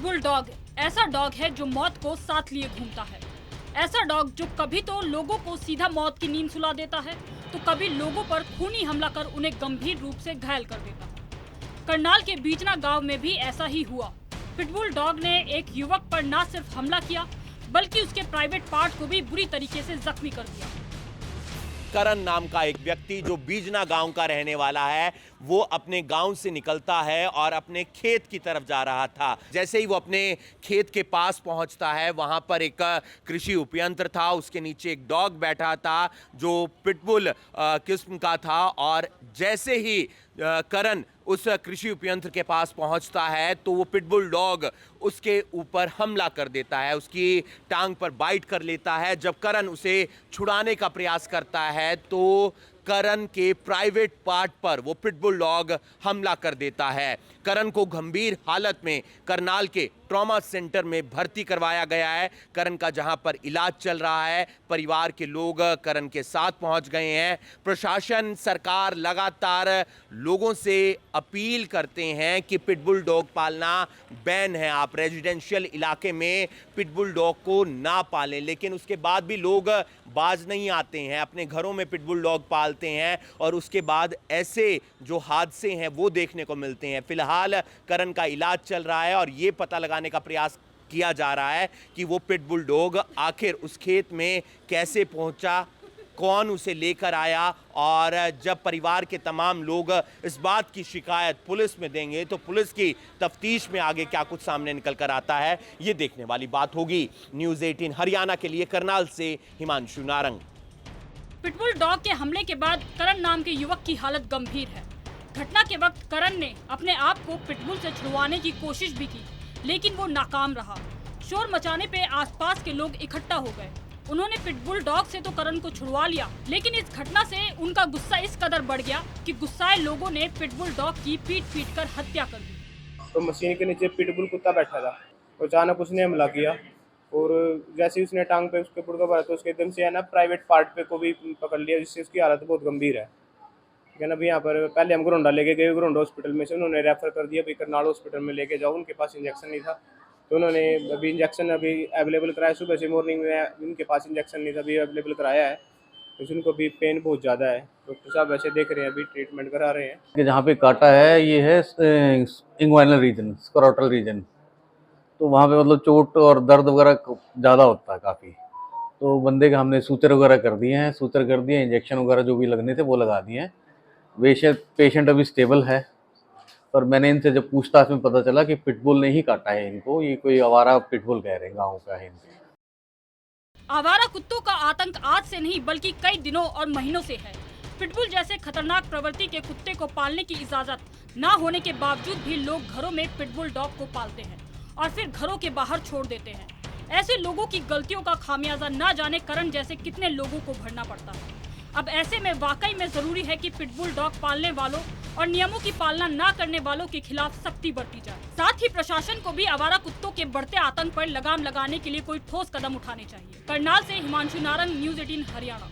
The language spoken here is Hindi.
पिटबुल डॉग ऐसा डॉग है जो मौत को साथ लिए घूमता है। ऐसा डॉग जो कभी तो लोगों को सीधा मौत की नींद सुला देता है तो कभी लोगों पर खूनी हमला कर उन्हें गंभीर रूप से घायल कर देता है। करनाल के बीजना गांव में भी ऐसा ही हुआ। पिटबुल डॉग ने एक युवक पर न सिर्फ हमला किया बल्कि उसके प्राइवेट पार्ट को भी बुरी तरीके से जख्मी कर दिया। करण नाम का एक व्यक्ति जो बीजना गांव का रहने वाला है, वो अपने गांव से निकलता है और अपने खेत की तरफ जा रहा था। जैसे ही वो अपने खेत के पास पहुंचता है, वहां पर एक कृषि उपयंत्र था, उसके नीचे एक डॉग बैठा था जो पिटबुल किस्म का था। और जैसे ही करण उस कृषि उपयंत्र के पास पहुंचता है तो वो पिटबुल डॉग उसके ऊपर हमला कर देता है, उसकी टांग पर बाइट कर लेता है। जब करण उसे छुड़ाने का प्रयास करता है तो करण के प्राइवेट पार्ट पर वो पिटबुल डॉग हमला कर देता है। करण को गंभीर हालत में करनाल के ट्रॉमा सेंटर में भर्ती करवाया गया है। करण का जहां पर इलाज चल रहा है, परिवार के लोग करण के साथ पहुंच गए हैं। प्रशासन, सरकार लगातार लोगों से अपील करते हैं कि पिटबुल डॉग पालना बैन है, आप रेजिडेंशियल इलाके में पिटबुल डॉग को ना पालें। लेकिन उसके बाद भी लोग बाज नहीं आते हैं, अपने घरों में पिटबुल डॉग पालते हैं और उसके बाद ऐसे जो हादसे हैं वो देखने को मिलते हैं। फिलहाल करण का इलाज चल रहा है और ये पता लगाने का प्रयास किया जा रहा है कि वो पिटबुल डॉग आखिर उस खेत में कैसे पहुंचा, कौन उसे लेकर आया। और जब परिवार के तमाम लोग इस बात की शिकायत पुलिस में देंगे तो पुलिस की तफ्तीश में आगे क्या कुछ सामने निकल कर आता है, ये देखने वाली बात होगी। न्यूज़ 18 हरियाणा के लिए करनाल से हिमांशु नारंग। पिटबुल डॉग के हमले के बाद करण नाम के युवक की हालत गंभीर है। घटना के वक्त करण ने अपने आप को पिटबुल से छुड़वाने की कोशिश भी की, लेकिन वो नाकाम रहा। शोर मचाने पे आसपास के लोग इकट्ठा हो गए। उन्होंने पिटबुल डॉग से तो करण को छुड़वा लिया, लेकिन इस घटना से उनका गुस्सा इस कदर बढ़ गया कि गुस्साए लोगों ने पिटबुल डॉग की पीट कर हत्या कर दी। तो मशीन के नीचे पिटबुल कुत्ता बैठा था, अचानक उसने हमला किया और जैसे ही उसने टांग पे उसके पुड़का भरा तो उसके एकदम से है ना प्राइवेट पार्ट पे को भी पकड़ लिया, जिससे उसकी हालत बहुत गंभीर है। ठीक है ना। अभी यहाँ पर पहले हम घरोंडा लेके गए, घरोंडा हॉस्पिटल में से उन्होंने रेफर कर दिया, अभी करनाल हॉस्पिटल में लेके जाओ, उनके पास इंजेक्शन नहीं था तो उन्होंने अभी इंजेक्शन अभी अवेलेबल कराया। सुबह से मॉर्निंग में उनके पास इंजेक्शन नहीं था, अभी अवेलेबल कराया है। तो उनको भी पेन बहुत ज़्यादा है, डॉक्टर साहब ऐसे देख रहे हैं, अभी ट्रीटमेंट करा रहे हैं। जहाँ पे काटा है ये है इंग्वाइनल रीजन, स्क्रोटल रीजन, तो वहाँ पे मतलब चोट और दर्द वगैरह ज़्यादा होता है काफ़ी। तो बंदे का हमने सूत्र वगैरह कर दिए हैं, इंजेक्शन वगैरह जो भी लगने थे वो लगा दिए हैं। बेशक पेशेंट अभी स्टेबल है, पर मैंने इनसे जब पूछताछ में पता चला कि पिटबुल ने ही काटा है इनको, ये कोई आवारा पिटबुल कह रहे हैं, गाँव का है इनके। आवारा कुत्तों का आतंक आज से नहीं बल्कि कई दिनों और महीनों से है। पिटबुल जैसे खतरनाक प्रवृत्ति के कुत्ते को पालने की इजाजत न होने के बावजूद भी लोग घरों में पिटबुल डॉग को पालते हैं और फिर घरों के बाहर छोड़ देते हैं। ऐसे लोगों की गलतियों का खामियाजा न जाने करण जैसे कितने लोगों को भरना पड़ता है। अब ऐसे में वाकई में जरूरी है कि पिटबुल डॉग पालने वालों और नियमों की पालना न करने वालों के खिलाफ सख्ती बरती जाए। साथ ही प्रशासन को भी आवारा कुत्तों के बढ़ते आतंक पर लगाम लगाने के लिए कोई ठोस कदम उठाने चाहिए। करनाल से हिमांशु नारंग, न्यूज़ 18 हरियाणा।